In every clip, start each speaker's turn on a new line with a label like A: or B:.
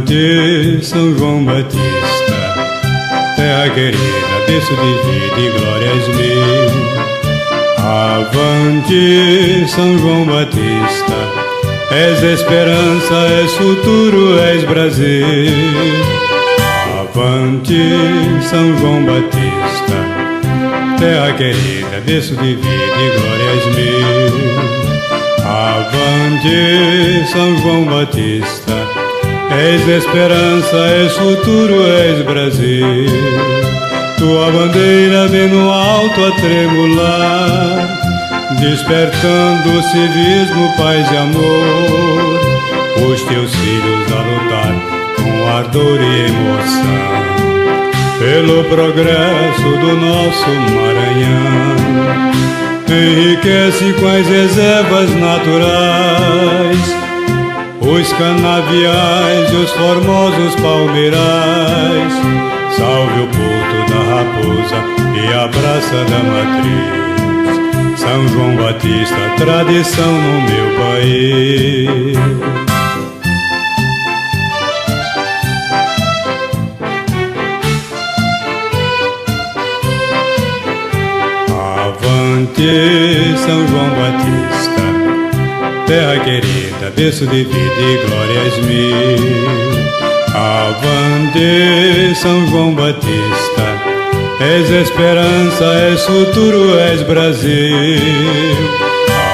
A: Avante, São João Batista, terra querida, berço de vida e glórias mil. Avante, São João Batista, és esperança, és futuro, és Brasil. Avante, São João Batista, terra querida, berço de vida e glórias mil. Avante, São João Batista, és esperança, és futuro, és Brasil. Tua bandeira vem no alto a tremular, despertando o civismo, paz e amor. Os teus filhos a lutar com ardor e emoção pelo progresso do nosso Maranhão. Enriquece com as reservas naturais, os canaviais e os formosos palmeirais. Salve o porto da Raposa e a Praça da Matriz. São João Batista, tradição no meu país. Avante, São João Batista, terra querida, berço de vida e glórias mil. Avante, São João Batista, és esperança, és futuro, és Brasil.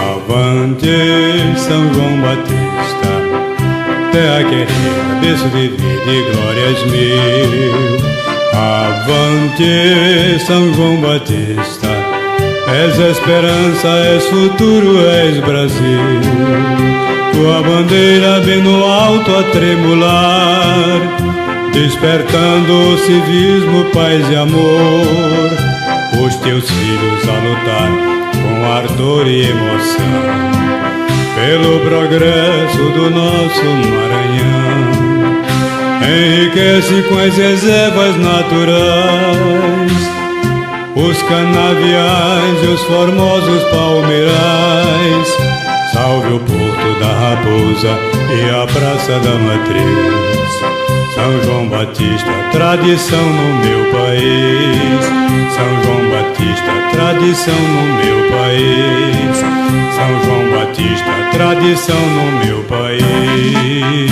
A: Avante, São João Batista, terra querida, berço de vida e glórias mil. Avante, São João Batista, és esperança, és futuro, és Brasil. Tua bandeira vem no alto a tremular, despertando o civismo, paz e amor. Os teus filhos a lutar com ardor e emoção pelo progresso do nosso Maranhão. Enriquece com as reservas naturais, os canaviais e os formosos palmeirais. Salve o porto da Raposa e a Praça da Matriz. São João Batista, tradição no meu país. São João Batista, tradição no meu país. São João Batista, tradição no meu país.